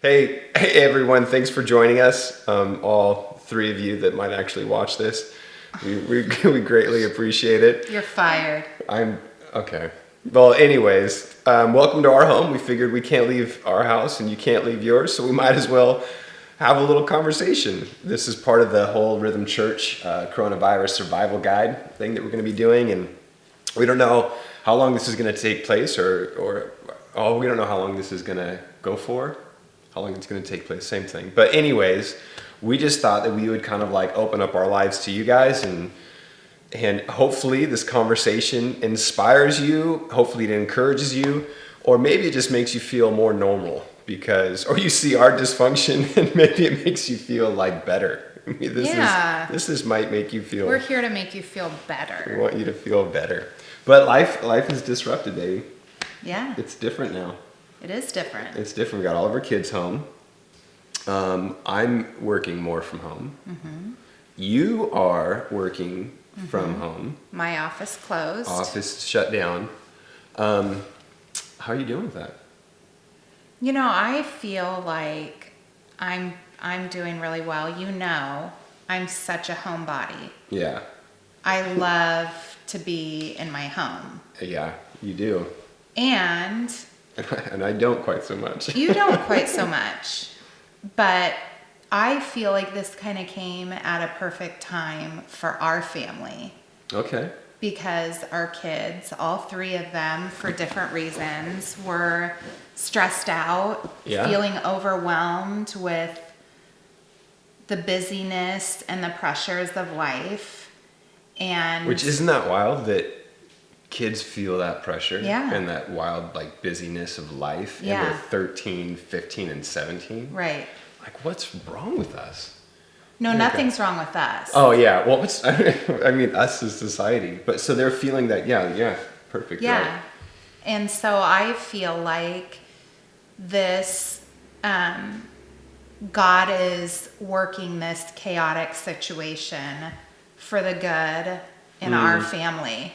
Hey everyone, thanks for joining us. All three of you that might actually watch this. We greatly appreciate it. You're fired. I'm okay. Well, anyways, welcome to our home. We figured we can't leave our house and you can't leave yours, so we might as well have a little conversation. This is part of the whole Rhythm Church coronavirus survival guide thing that we're going to be doing, and we don't know how long this is going to take place, or we don't know how long this is going to go for. How long it's going to take place, same thing. But anyways, we just thought that we would kind of like open up our lives to you guys, and hopefully this conversation inspires you, hopefully it encourages you, or maybe it just makes you feel more normal or you see our dysfunction and maybe it makes you feel like better. I mean, this might make you feel... We're here to make you feel better. We want you to feel better. But life is disrupted, baby. Yeah. It's different now. It is different. It's different. We got all of our kids home. I'm working more from home. Mm-hmm. You are working from home. My office closed. Office shut down. How are you doing with that? You know, I feel like I'm doing really well. You know, I'm such a homebody. Yeah. I love to be in my home. Yeah, you do. And I don't quite so much. You don't quite so much. But I feel like this kind of came at a perfect time for our family. Okay. Because our kids, all three of them, for different reasons, were stressed out, feeling overwhelmed with the busyness and the pressures of life. Which, isn't that wild that kids feel that pressure and that wild like busyness of life and they're 13, 15, and 17? Right. Like, what's wrong with us? No, nothing's wrong with us. Oh, yeah. Well, I mean, us as society. But so they're feeling that, perfect. Yeah. Right. And so I feel like this, God is working this chaotic situation for the good in our family.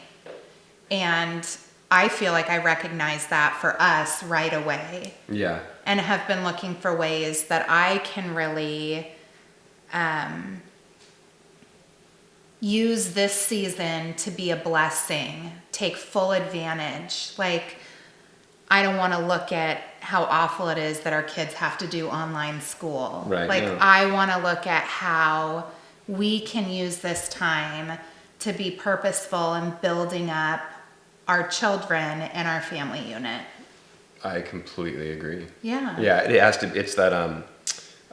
And I feel like I recognize that for us right away. Yeah. And have been looking for ways that I can really use this season to be a blessing, take full advantage. Like, I don't want to look at how awful it is that our kids have to do online school. Right. Like, I want to look at how we can use this time to be purposeful in building up our children and our family unit. I completely agree. Yeah. Yeah, it has to. It's that.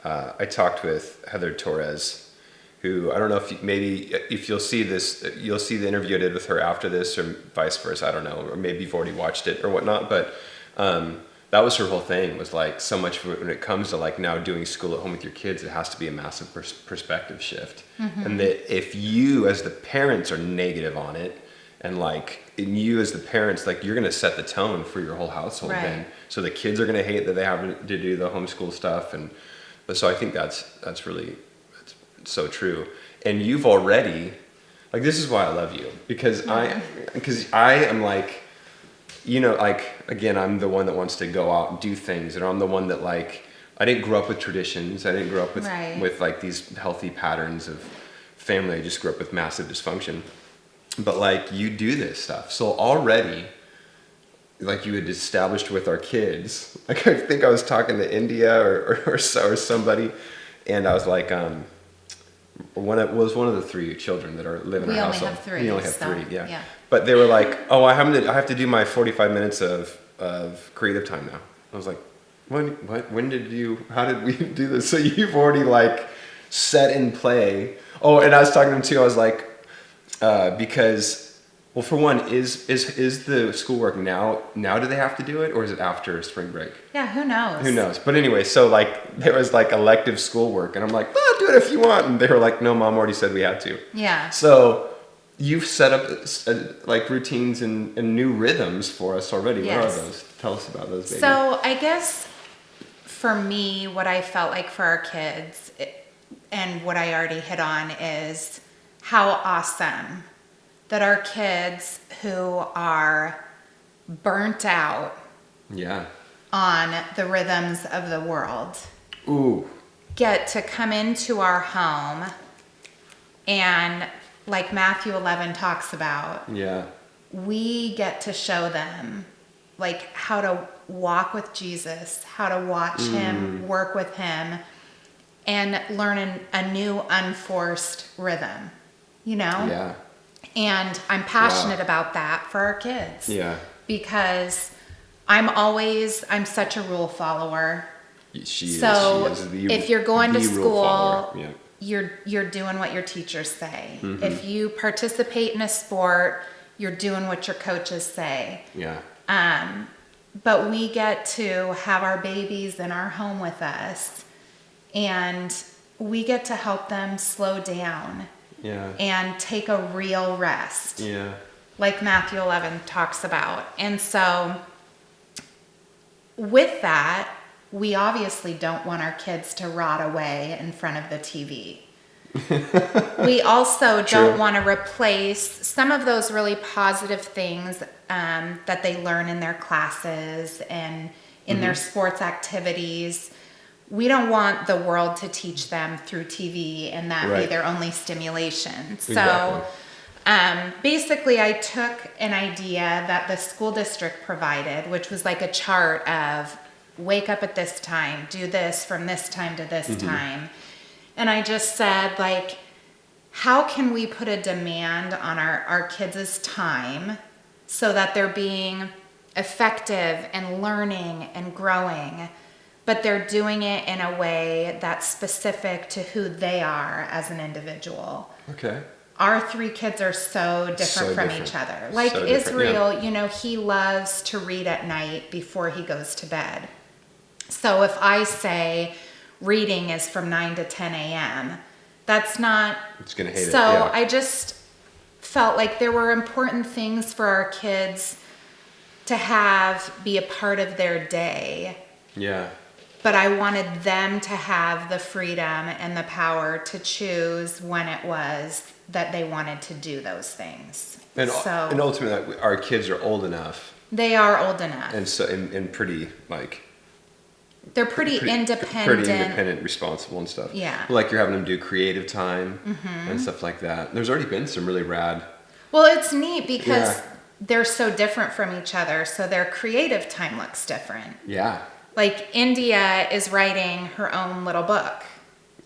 I talked with Heather Torres, who I don't know if you'll see this, you'll see the interview I did with her after this, or vice versa. I don't know, or maybe you've already watched it or whatnot. But that was her whole thing. Was like so much when it comes to like now doing school at home with your kids, it has to be a massive perspective shift, and that if you as the parents are negative on it. And you as the parents, like you're gonna set the tone for your whole household then. So the kids are gonna hate that they have to do the homeschool stuff, but so I think that's so true. And you've already, like, this is why I love you, because I am like, you know, like again, I'm the one that wants to go out and do things, and I'm the one that like I didn't grow up with traditions. I didn't grow up with like these healthy patterns of family. I just grew up with massive dysfunction. But like you do this stuff. So already, like you had established with our kids, like I think I was talking to India or somebody, and I was like, one of the three children that are living in our household. We only have three, yeah. But they were like, oh, I have to do my 45 minutes of creative time now. I was like, how did we do this? So you've already like set in play. Oh, and I was talking to him too. I was like, because, well, for one, is the schoolwork now do they have to do it, or is it after spring break? Yeah, who knows? But anyway, so like there was like elective schoolwork, and I'm like, do it if you want, and they were like, no, Mom already said we had to. Yeah. So you've set up like routines and new rhythms for us already. Yes. What are those? Tell us about those, baby. So I guess for me, what I felt like for our kids, and what I already hit on, is how awesome that our kids who are burnt out on the rhythms of the world Ooh. get to come into our home and, like Matthew 11 talks about, Yeah. we get to show them like how to walk with Jesus, how to watch him, work with him, and learn a new unforced rhythm, you know? Yeah. And I'm passionate about that for our kids. Yeah. Because I'm such a rule follower. She is if you're going to rule school, follower. Yeah. you're doing what your teachers say. If you participate in a sport, you're doing what your coaches say. Yeah. But we get to have our babies in our home with us, and we get to help them slow down. Yeah. And take a real rest. Yeah. Like Matthew 11 talks about. And so with that, we obviously don't want our kids to rot away in front of the TV. We also don't want to replace some of those really positive things that they learn in their classes and in their sports activities. We don't want the world to teach them through TV and that be their only stimulation. Exactly. So basically I took an idea that the school district provided, which was like a chart of wake up at this time, do this from this time to this time. And I just said, like, how can we put a demand on our kids' time so that they're being effective and learning and growing, but they're doing it in a way that's specific to who they are as an individual. Okay. Our 3 kids are so different from each other. Like Israel, you know, he loves to read at night before he goes to bed. So if I say reading is from 9 to 10 a.m., that's not... It's going to hate it. So I just felt like there were important things for our kids to have be a part of their day. Yeah. But I wanted them to have the freedom and the power to choose when it was that they wanted to do those things. And ultimately, our kids are old enough. They are old enough. And so, and pretty, like... They're pretty independent. Pretty independent, responsible and stuff. Yeah. Like you're having them do creative time and stuff like that. There's already been some really rad... Well, it's neat because they're so different from each other, so their creative time looks different. Yeah. Like India is writing her own little book.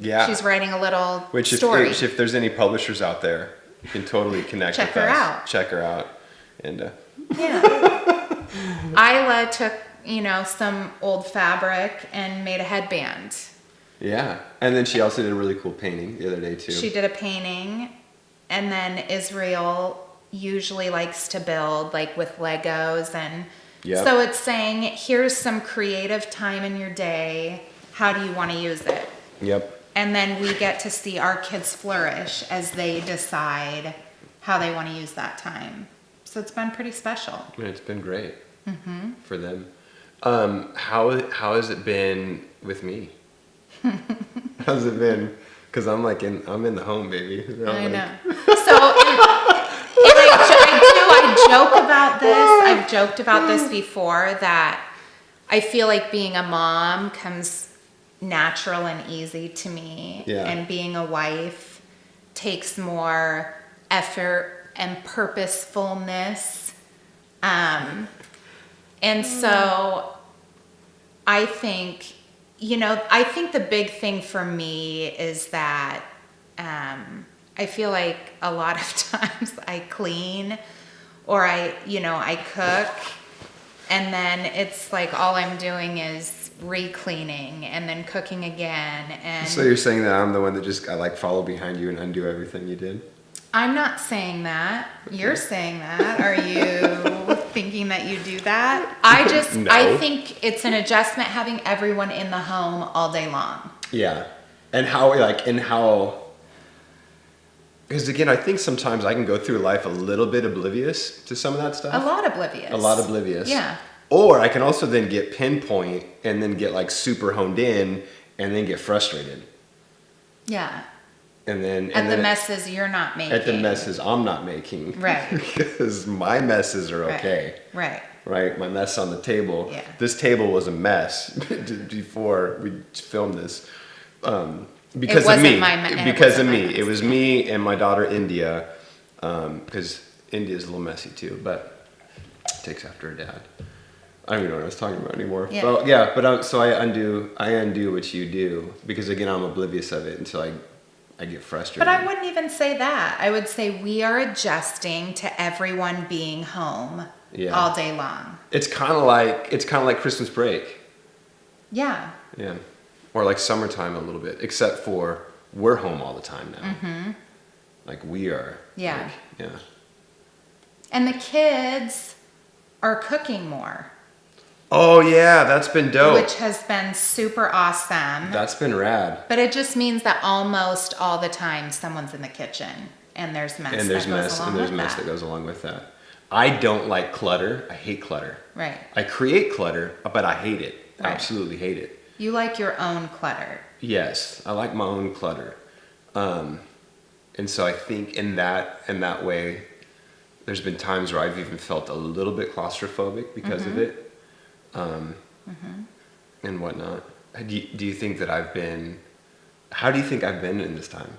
Yeah. She's writing a little story. Which if there's any publishers out there, you can totally connect with us. Check her out. And yeah. Isla took, some old fabric and made a headband. Yeah. And then she also did a really cool painting the other day too. She did a painting. And then Israel usually likes to build like with Legos and so it's saying, here's some creative time in your day. How do you want to use it? Yep. And then we get to see our kids flourish as they decide how they want to use that time. So it's been pretty special. Yeah, it's been great for them. How has it been with me? How's it been? Because I'm in the home, baby. I know. So, I joke about this. I've joked about this before that I feel like being a mom comes natural and easy to me. Yeah. And being a wife takes more effort and purposefulness. And so I think, the big thing for me is that I feel like a lot of times I clean or I cook and then it's like all I'm doing is re-cleaning and then cooking again. And so you're saying that I'm the one that I follow behind you and undo everything you did? I'm not saying that. Okay. You're saying that. Are you thinking that you do that? No. I think it's an adjustment having everyone in the home all day long. Yeah. And because again, I think sometimes I can go through life a little bit oblivious to some of that stuff. A lot oblivious. Yeah. Or I can also then get pinpoint and then get super honed in and then get frustrated. Yeah. And then the messes you're not making. At the messes I'm not making. Right. Because my messes are okay. Right. right? My mess on the table. Yeah. This table was a mess before we filmed this. Because of me. Because of me. It was me and my daughter India. Because India's a little messy too, but takes after her dad. I don't even know what I was talking about anymore. Yeah. Well, yeah, but so I undo what you do because again I'm oblivious of it until I get frustrated. But I wouldn't even say that. I would say we are adjusting to everyone being home all day long. It's kind of like Christmas break. Yeah. Yeah. Or like summertime a little bit, except for we're home all the time now. Mm-hmm. Like we are. Yeah. Yeah. And the kids are cooking more. Oh yeah, that's been dope. Which has been super awesome. That's been rad. But it just means that almost all the time someone's in the kitchen and there's mess that goes along with that. I don't like clutter. I hate clutter. Right. I create clutter, but I hate it. Right. Absolutely hate it. You like your own clutter. Yes, I like my own clutter. And so I think in that way, there's been times where I've even felt a little bit claustrophobic because of it. And whatnot. Do you think that how do you think I've been in this time?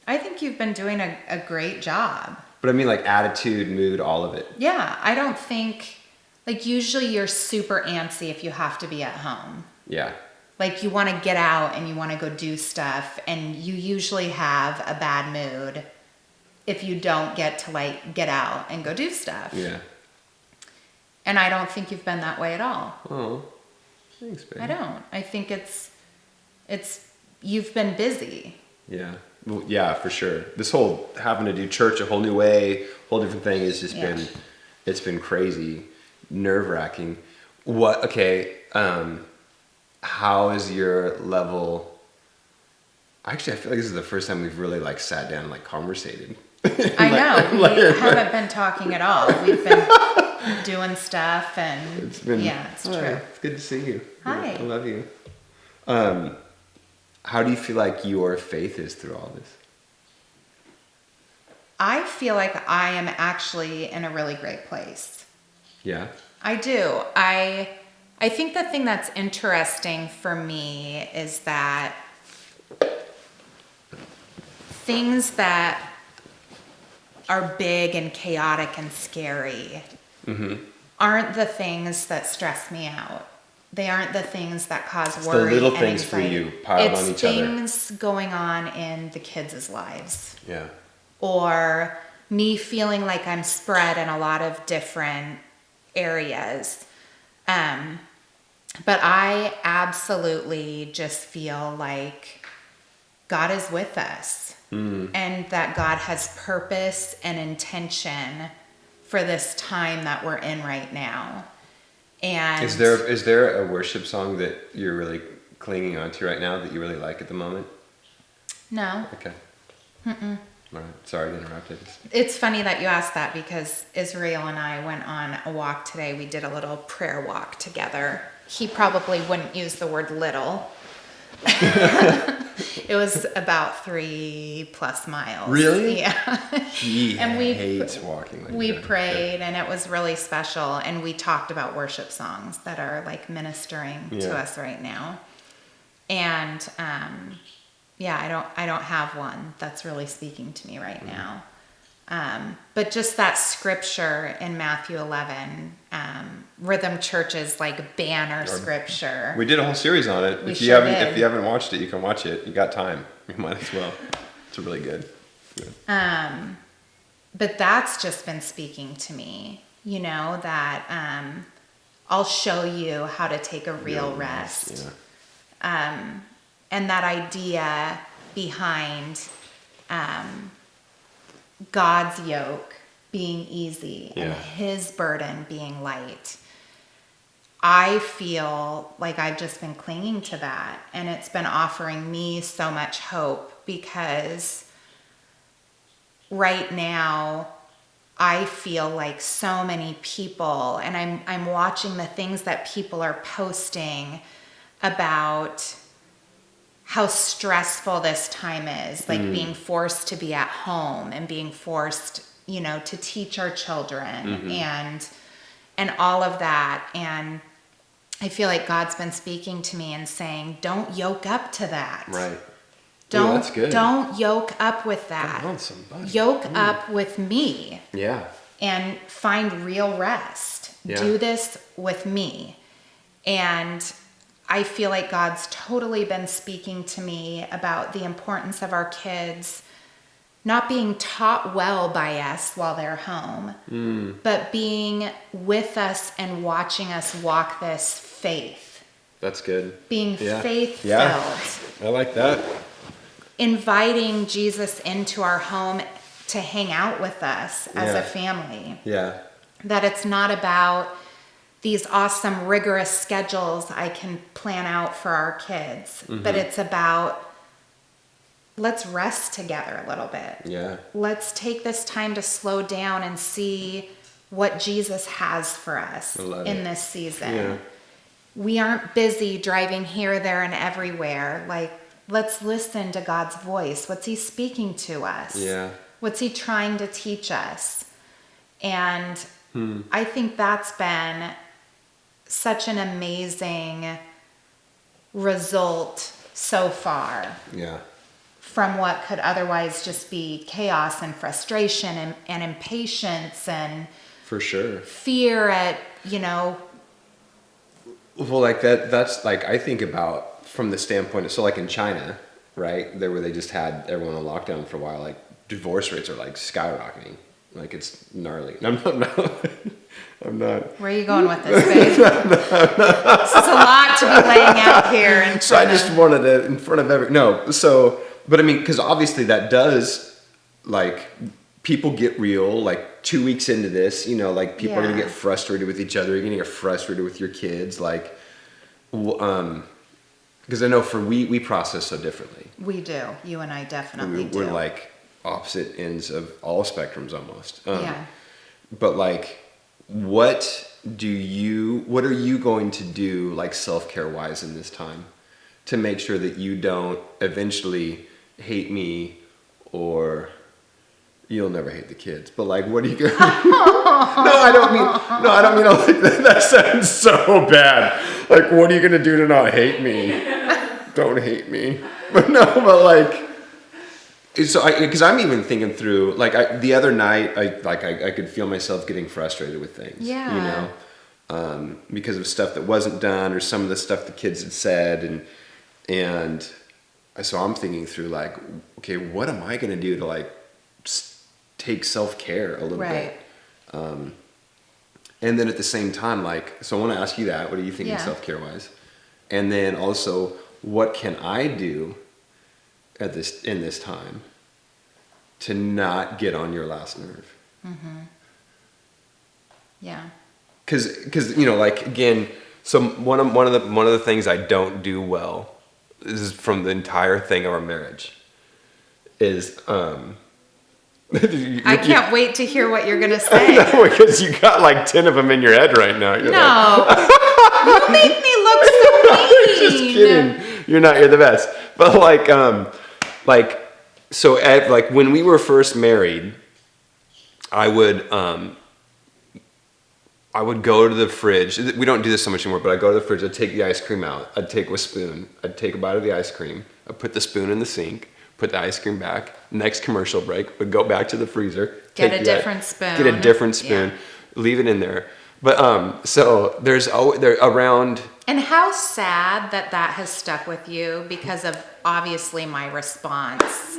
I think you've been doing a great job. But I mean like attitude, mood, all of it. Yeah, I don't think, like usually you're super antsy if you have to be at home. Yeah. Like you want to get out and you want to go do stuff and you usually have a bad mood if you don't get to like get out and go do stuff. Yeah. And I don't think you've been that way at all. Oh, thanks, babe. I don't. I think it's you've been busy. Yeah. Well, yeah, for sure. This whole having to do church a whole new way, whole different thing has just it's been crazy, nerve-wracking. How is your level? Actually, I feel like this is the first time we've really like sat down and like conversated. I know. We haven't been talking at all. We've been doing stuff and it's true. It's good to see you. Hi. I love you. How do you feel like your faith is through all this? I feel like I am actually in a really great place. Yeah. I do. I think the thing that's interesting for me is that things that are big and chaotic and scary aren't the things that stress me out. They aren't the things that cause worry. The little and things anxiety. for you piled on each other. It's things going on in the kids' lives. Yeah. Or me feeling like I'm spread in a lot of different areas. But I absolutely just feel like God is with us and that God has purpose and intention for this time that we're in right now. And is there a worship song that you're really clinging on to right now that you really like at the moment? No. Okay. All right. Sorry to interrupt it. It's funny that you asked that because Israel and I went on a walk today. We did a little prayer walk together. He probably wouldn't use the word little. It was about 3+ miles. Really? Yeah. He and hates walking like we that. prayed and it was really special, and we talked about worship songs that are like ministering to us right now. And I don't have one that's really speaking to me right now. But just that scripture in Matthew 11, Rhythm Church's like banner scripture. We did a whole series on it. If you haven't watched it, you can watch it. You got time. You might as well. It's really good. But that's just been speaking to me, that I'll show you how to take a real rest. Yeah. And that idea behind God's yoke being easy and his burden being light. I feel like I've just been clinging to that, and it's been offering me so much hope because right now I feel like so many people, and I'm watching the things that people are posting about how stressful this time is, like being forced to be at home and being forced, to teach our children and and all of that. And I feel like God's been speaking to me and saying, don't yoke up to that. Right. Don't, that's good. Don't yoke up with that. Come on, somebody. Yoke up with me. Yeah. And find real rest. Yeah. Do this with me. And I feel like God's totally been speaking to me about the importance of our kids not being taught well by us while they're home, but being with us and watching us walk this faith. That's good. Being faith-filled. Yeah. I like that. Inviting Jesus into our home to hang out with us as a family. Yeah. That it's not about these awesome, rigorous schedules I can plan out for our kids, but it's about, let's rest together a little bit. Yeah. Let's take this time to slow down and see what Jesus has for us in this season. Yeah. We aren't busy driving here, there, and everywhere. Like, let's listen to God's voice. What's he speaking to us? Yeah. What's he trying to teach us? And I think that's been such an amazing result so far. Yeah. From what could otherwise just be chaos and frustration and impatience and For sure. fear at, Well, like that's like, I think about from the standpoint of, so like in China, right, there where they just had everyone on lockdown for a while, like divorce rates are like skyrocketing. Like it's gnarly. I'm not. Where are you going with this, babe? This is a lot to be laying out here. So I just wanted to, in front of but I mean, because obviously that does, like, people get real, like 2 weeks into this, like people are going to get frustrated with each other. You're going to get frustrated with your kids. Like, because I know we process so differently. We do. You and I definitely do. We're like opposite ends of all spectrums almost. Yeah. But like, what are you going to do, like, self-care wise in this time to make sure that you don't eventually hate me, or you'll never hate the kids, but like, what are you going to I don't mean like that sounds so bad. Like, what are you going to do to not hate me? Don't hate me. But because I'm even thinking through, like, the other night, I could feel myself getting frustrated with things, because of stuff that wasn't done, or some of the stuff the kids had said, and so I'm thinking through, like, okay, what am I going to do to, like, take self-care a little bit? And then at the same time, like, so I want to ask you that, what are you thinking self-care wise? And then also, what can I do in this time to not get on your last nerve? Yeah. Because like, again, so one of the things I don't do well, this is from the entire thing of our marriage, is I can't wait to hear what you're gonna say. No, because you got like 10 of them in your head right now. You're you make me look so mean. Just kidding. You're the best. But like when we were first married, I would go to the fridge. We don't do this so much anymore, but I'd go to the fridge. I'd take the ice cream out. I'd take a spoon. I'd take a bite of the ice cream. I'd put the spoon in the sink. Put the ice cream back. Next commercial break, would go back to the freezer. Get a different spoon. Leave it in there. But so there around. And how sad that has stuck with you because of obviously my response.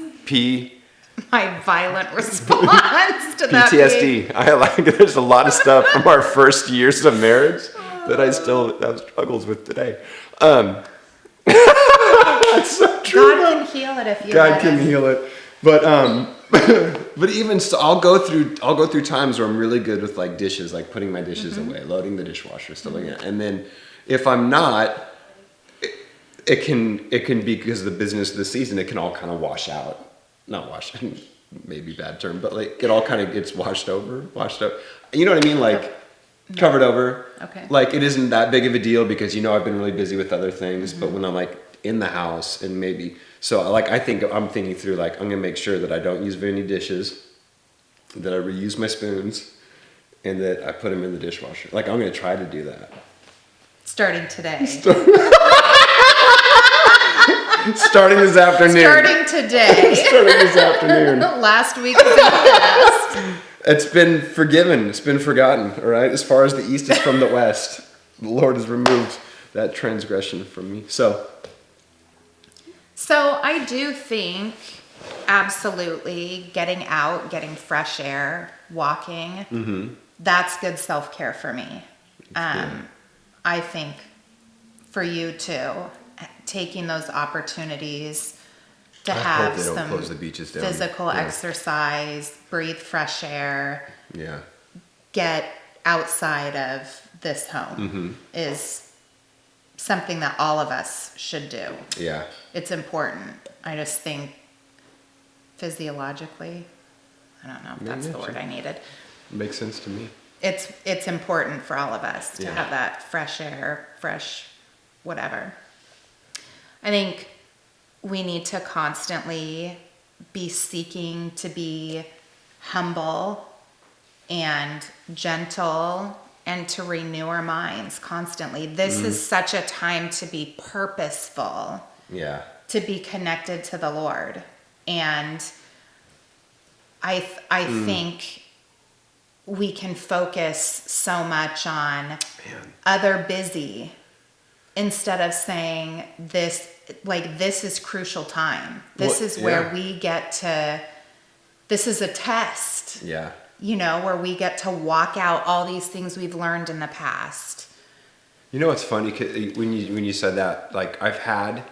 My violent response to that. PTSD. There's a lot of stuff from our first years of marriage that I still have struggles with today. That's so true. God can heal it if you let can heal it. But but even so, I'll go through times where I'm really good with, like, dishes, like putting my dishes away, loading the dishwasher, stuff like that. And then if I'm not, it can be because of the business of the season, it can all kind of wash out. Not wash, maybe bad term, but like it all kind of gets washed up. You know what I mean? Like covered over. Okay. Like it isn't that big of a deal because I've been really busy with other things, but when I'm like in the house and maybe, so like I'm thinking through, like, I'm gonna make sure that I don't use very many dishes, that I reuse my spoons, and that I put them in the dishwasher. Like, I'm going to try to do that. Starting today. Starting this afternoon. Starting today. Starting this afternoon. Last week was the best. It's been forgiven. It's been forgotten, all right? As far as the east is from the west, the Lord has removed that transgression from me. So I do think absolutely getting out, getting fresh air, walking, that's good self-care for me. I think for you too, taking those opportunities to have some close the beaches down. physical exercise, breathe fresh air, Yeah. get outside of this home is something that all of us should do. Yeah. It's important. I just think physiologically, I don't know if that's the word I needed. Makes sense to me. It's important for all of us to Yeah. have that fresh air, fresh whatever. I think we need to constantly be seeking to be humble and gentle and to renew our minds constantly. This is such a time to be purposeful. Yeah. To be connected to the Lord. And I think we can focus so much on other busy instead of saying this is crucial time. This is where we get to, this is a test. Yeah. Where we get to walk out all these things we've learned in the past. You know what's funny? When you said that, like, I've had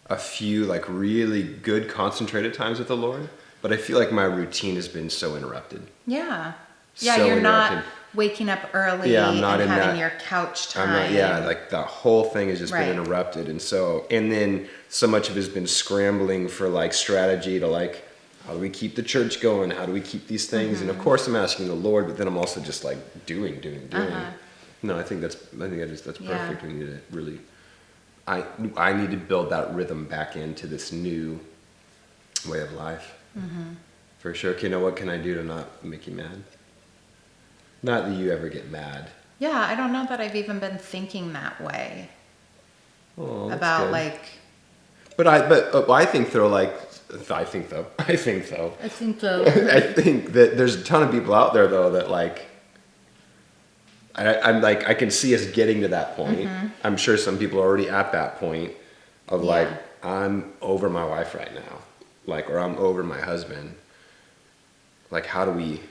a few like really good concentrated times with the Lord, but I feel like my routine has been so interrupted. Yeah. Yeah, you're not waking up early I'm not and in having that, your couch time. Like the whole thing has just been interrupted. And then so much of it has been scrambling for like strategy to like, how do we keep the church going? How do we keep these things? And of course I'm asking the Lord, but then I'm also just like doing. No, I think that's perfect. We need to really, I need to build that rhythm back into this new way of life. For sure. Okay, now what can I do to not make you mad? Not that you ever get mad. Yeah, I don't know that I've even been thinking that way. Oh, about good. like. But I think though, I think that there's a ton of people out there though that like. I'm like, I can see us getting to that point. I'm sure some people are already at that point of like, I'm over my wife right now, like, or I'm over my husband. Like, how do we,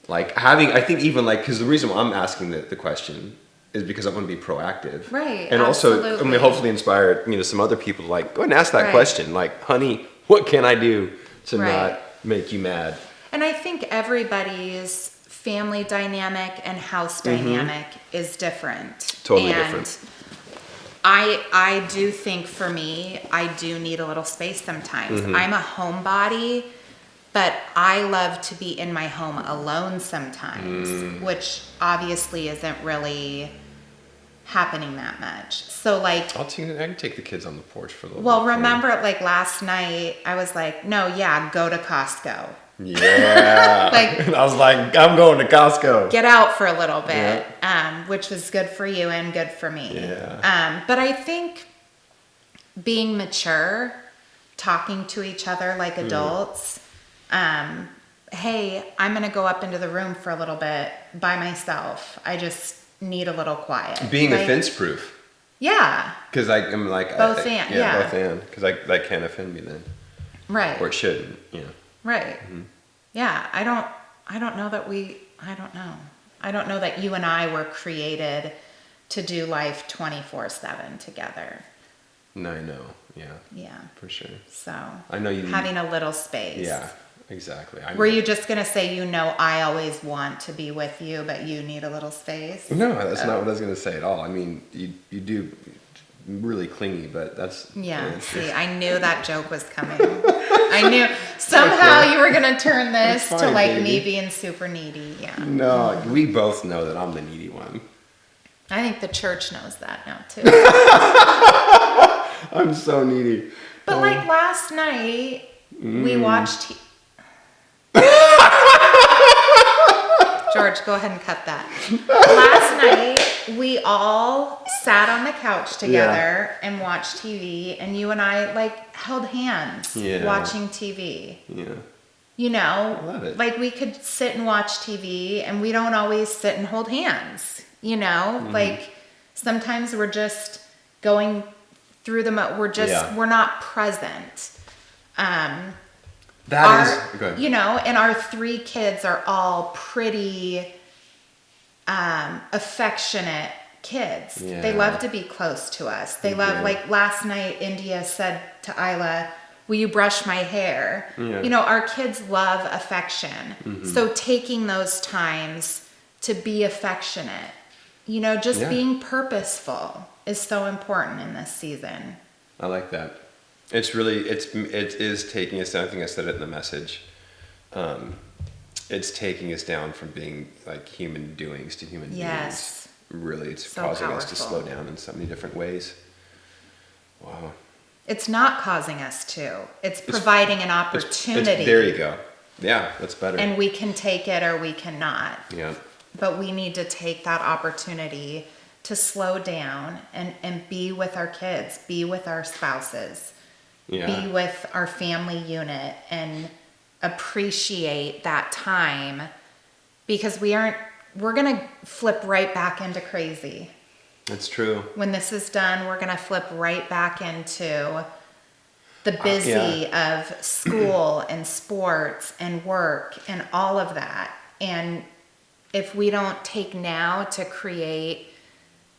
like, I think even like, because the reason why I'm asking the question is because I want to be proactive. Right. And absolutely. also, hopefully inspire, some other people to like, go ahead and ask that question. Like, honey, what can I do to not make you mad? And I think everybody's family dynamic and house dynamic is different. Totally and different. I do think for me, I do need a little space sometimes. I'm a homebody, but I love to be in my home alone sometimes, which obviously isn't really happening that much. So like, I can take the kids on the porch for a little bit. Well, remember like last night, I was like, no, go to Costco. Yeah. Like, I was like, I'm going to Costco. Get out for a little bit, which was good for you and good for me. Yeah. But I think being mature, talking to each other like adults, hey, I'm going to go up into the room for a little bit by myself. I just need a little quiet. Being offense proof. Yeah. Because I'm like, both and. Both and. Because that can't offend me then. Right. Or it shouldn't. Right. Yeah. I don't know that I don't know that you and I were created to do life 24/7 together. No, I know. Yeah. Yeah. For sure. So I know you having a little space. Yeah, exactly. Were you just going to say, I always want to be with you, but you need a little space? No, that's not what I was going to say at all. I mean, you do really clingy, but that's... Yeah, see, I knew that joke was coming. I knew somehow you were going to turn this to like baby. Me being super needy. Yeah. No, we both know that I'm the needy one. I think the church knows that now too. I'm so needy. But like last night, we watched... George, go ahead and cut that. Last night, we all sat on the couch together and watched TV, and you and I, like, held hands watching TV. Yeah. You know, I love it. like, we could sit and watch TV, and we don't always sit and hold hands, you know? Mm-hmm. Like, sometimes we're just going through we're not present. Go ahead. You know, and our 3 kids are all pretty affectionate kids. Yeah. They love to be close to us. They love, like last night, India said to Isla, will you brush my hair? Yeah. You know, our kids love affection. Mm-hmm. So taking those times to be affectionate, you know, just being purposeful is so important in this season. I like that. It's really, it is taking us down. I think I said it in the message. It's taking us down from being like human doings to human beings. Really, it's so causing us to slow down in so many different ways. Wow. It's not causing us to. It's providing an opportunity. There you go. Yeah, that's better. And we can take it or we cannot. Yeah. But we need to take that opportunity to slow down and be with our kids, be with our spouses, be with our family unit, and appreciate that time, because we're going to flip right back into crazy. That's true. When this is done, we're going to flip right back into the busy of school and sports and work and all of that. And if we don't take now to create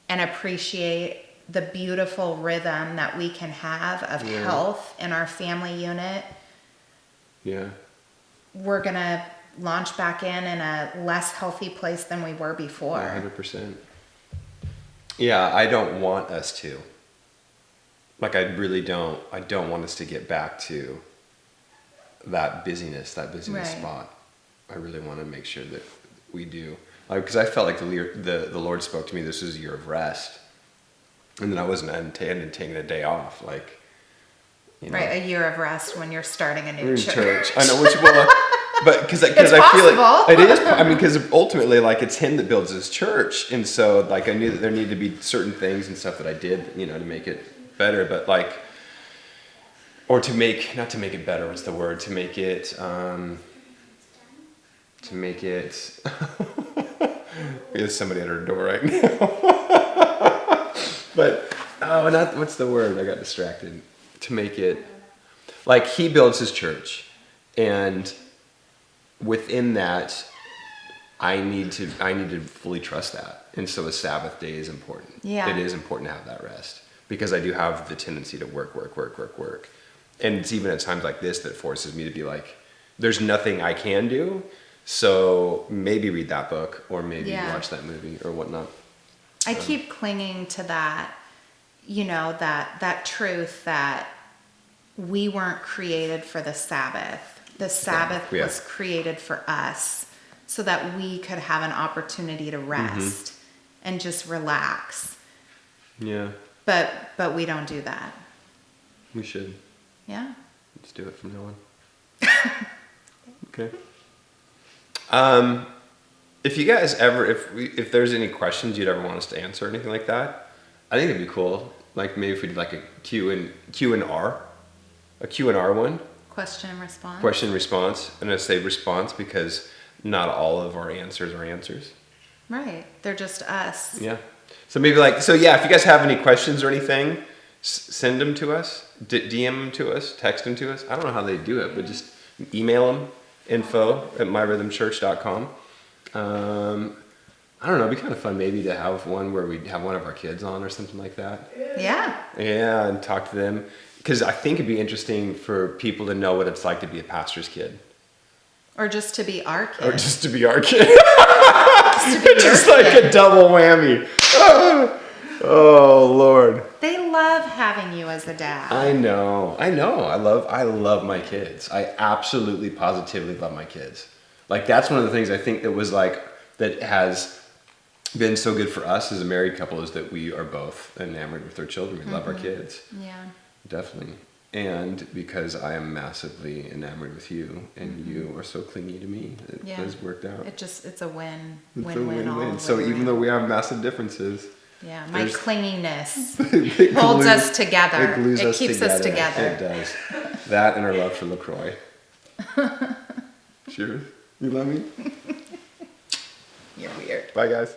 and appreciate the beautiful rhythm that we can have of health in our family unit, we're going to launch back in a less healthy place than we were before. 100%. Yeah, I don't want us to. Like, I really don't. I don't want us to get back to that busyness spot. I really want to make sure that we do. Like, because I felt like the Lord spoke to me, this is a year of rest. And then I wasn't intending taking a day off. Like, you know. Right, a year of rest when you're starting a new church. I know, but because I feel like it is. I mean, because ultimately, like, it's Him that builds His church, and so like I knew that there needed to be certain things and stuff that I did, you know, to make it better. But like, or to make not to make it better. What's the word? To make it. There's somebody at our door right now. But what's the word? I got distracted. To make it like He builds His church, and within that, I need to fully trust that. And so a Sabbath day is important. Yeah. It is important to have that rest, because I do have the tendency to work. And it's even at times like this that forces me to be like, there's nothing I can do. So maybe read that book, or maybe watch that movie or whatnot. I keep clinging to that, you know, that truth that we weren't created for the Sabbath. The Sabbath was created for us so that we could have an opportunity to rest and just relax. Yeah. But we don't do that. We should. Yeah. Let's do it from now on. Okay. If you guys ever, if there's any questions you'd ever want us to answer or anything like that, I think it'd be cool. Like maybe if we did like a Q and R one. Question and response. Question and response. And I say response because not all of our answers are answers. Right. They're just us. Yeah. So maybe like, if you guys have any questions or anything, send them to us, DM them to us, text them to us. I don't know how they do it, but just email them, info@myrhythmchurch.com. I don't know, it'd be kind of fun maybe to have one where we have one of our kids on or something like that. Yeah. Yeah, and talk to them. Because I think it'd be interesting for people to know what it's like to be a pastor's kid. Or just to be our kid. Just to be like a double whammy. Oh, Lord. They love having you as a dad. I know. I love my kids. I absolutely, positively love my kids. Like, that's one of the things I think that has been so good for us as a married couple, is that we are both enamored with our children. We love our kids. Yeah. Definitely. and because I am massively enamored with you, and you are so clingy to me, it has worked out. It's a win. It's win, a win, win-win. all So win, even win. though we have massive differences, Yeah, my there's- clinginess it holds glues- us together. It glues us keeps together. us together. It does. That and our love for LaCroix. Cheers. You love me? You're weird. Bye, guys.